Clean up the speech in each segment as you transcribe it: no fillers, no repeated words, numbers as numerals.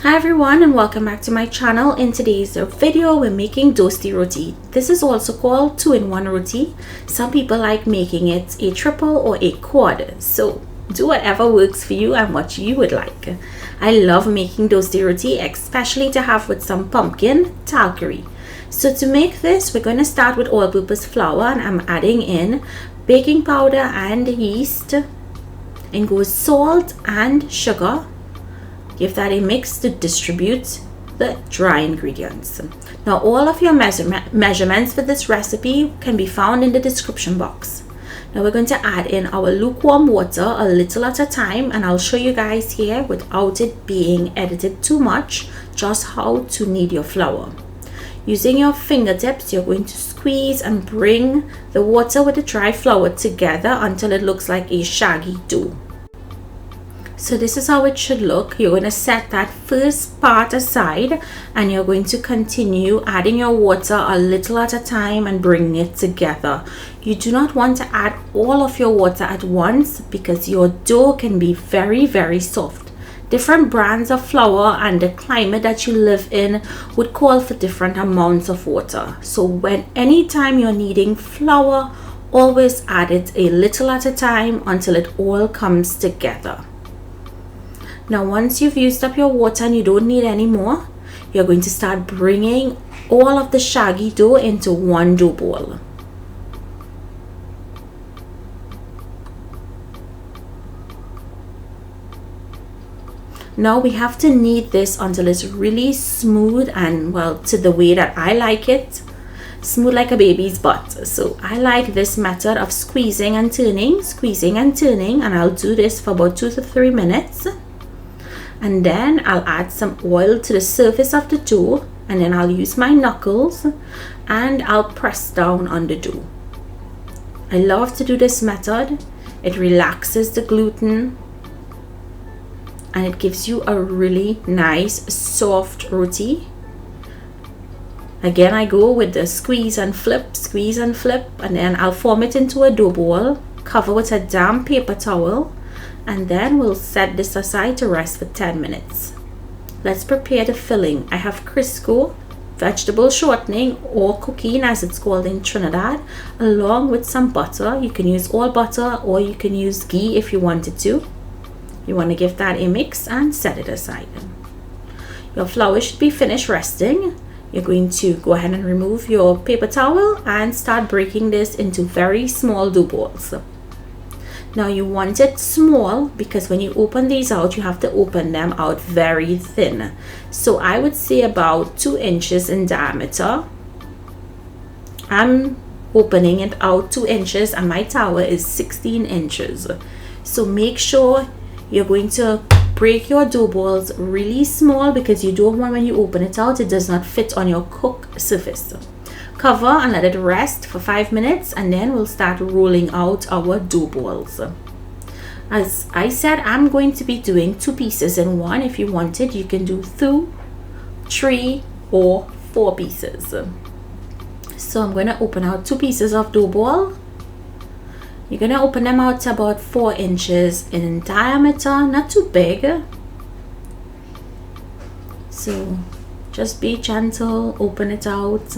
Hi everyone and welcome back to my channel. In today's video we're making Dosti roti. This is also called 2-in-1 roti. Some people like making it a triple or a quad, so do whatever works for you and what you would like. I love making Dosti roti, especially to have with some pumpkin Dhalpuri. So to make this, we're going to start with all-purpose flour, and I'm adding in baking powder and yeast, and goes salt and sugar. Give that a mix to distribute the dry ingredients. Now all of your measurements for this recipe can be found in the description box. Now we're going to add in our lukewarm water a little at a time, and I'll show you guys here without it being edited too much just how to knead your flour. Using your fingertips, you're going to squeeze and bring the water with the dry flour together until it looks like a shaggy dough. So this is how it should look. You're going to set that first part aside, and you're going to continue adding your water a little at a time and bringing it together. You do not want to add all of your water at once because your dough can be very soft. Different brands of flour and the climate that you live in would call for different amounts of water. So anytime you're kneading flour, always add it a little at a time until it all comes together. Now once you've used up your water and you don't need any more, you're going to start bringing all of the shaggy dough into one dough ball. Now we have to knead this until it's really smooth and, well, to the way that I like it, smooth like a baby's butt. So I like this method of squeezing and turning, and I'll do this for about 2 to 3 minutes. And then I'll add some oil to the surface of the dough, and then I'll use my knuckles and I'll press down on the dough. I love to do this method. It relaxes the gluten and it gives you a really nice soft roti. Again, I go with the squeeze and flip, and then I'll form it into a dough ball, cover with a damp paper towel, and then we'll set this aside to rest for 10 minutes. Let's prepare the filling. I have crisco, vegetable shortening, or cooking as it's called in Trinidad, along with some butter. You can use all butter or you can use ghee if you wanted to. You want to give that a mix and set it aside. Your flour should be finished resting. You're going to go ahead and remove your paper towel and start breaking this into very small dough balls. Now you want it small because when you open these out, you have to open them out very thin. So I would say about 2 inches in diameter. I'm opening it out 2 inches and my tower is 16 inches. So make sure you're going to break your dough balls really small because you don't want, when you open it out, it does not fit on your cook surface. Cover and let it rest for 5 minutes, and then we'll start rolling out our dough balls. As I said, I'm going to be doing 2 pieces in one. If you wanted, you can do 2, 3, or 4 pieces. So I'm going to open out 2 pieces of dough ball. You're going to open them out to about 4 inches in diameter, not too big. So just be gentle, open it out.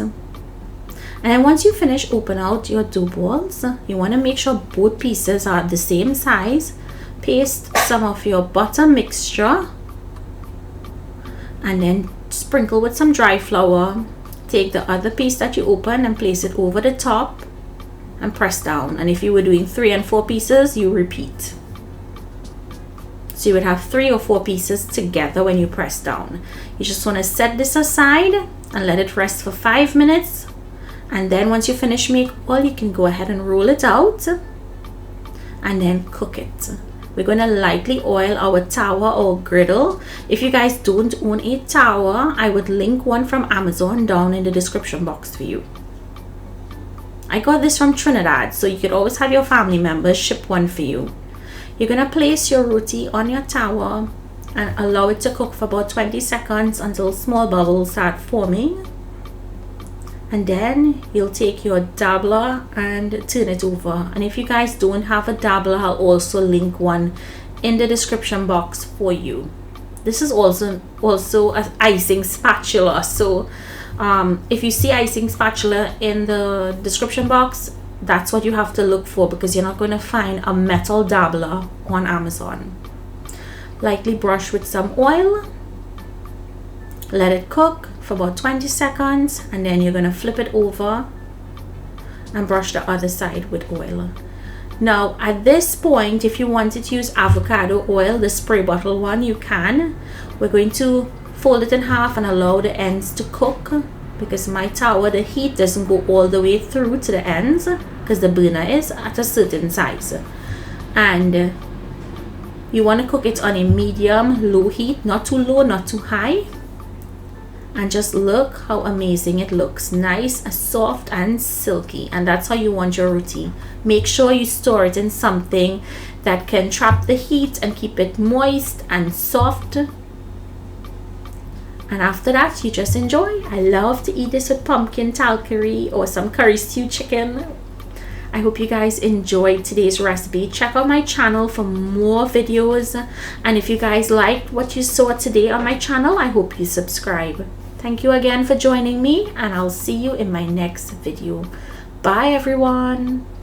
And then once you finish open out your dough balls, you want to make sure both pieces are the same size. Paste some of your butter mixture and then sprinkle with some dry flour. Take the other piece that you open and place it over the top and press down. And if you were doing 3 and 4 pieces, you repeat. So you would have 3 or 4 pieces together when you press down. You just want to set this aside and let it rest for 5 minutes. And then once you finish make all, you can go ahead and roll it out and then cook it. We're going to lightly oil our tower or griddle. If you guys don't own a tower, I would link one from Amazon down in the description box for you. I got this from Trinidad, so you could always have your family members ship one for you. You're going to place your roti on your tower and allow it to cook for about 20 seconds until small bubbles start forming. And then you'll take your dabbler and turn it over. And if you guys don't have a dabbler, I'll also link one in the description box for you. This is also an icing spatula. So if you see icing spatula in the description box, that's what you have to look for, because you're not going to find a metal dabbler on Amazon. Lightly brush with some oil, let it cook for about 20 seconds, and then you're going to flip it over and brush the other side with oil. Now at this point, if you wanted to use avocado oil, the spray bottle one, you can. We're going to fold it in half and allow the ends to cook, because my tower, the heat doesn't go all the way through to the ends because the burner is at a certain size, and you want to cook it on a medium low heat, not too low, not too high. And just look how amazing it looks, nice, soft and silky. And that's how you want your roti. Make sure you store it in something that can trap the heat and keep it moist and soft. And after that, you just enjoy. I love to eat this with pumpkin Dhalpuri or some curry stew chicken. I hope you guys enjoyed today's recipe. Check out my channel for more videos, and if you guys liked what you saw today on my channel, I hope you subscribe. Thank you again for joining me, and I'll see you in my next video. Bye everyone.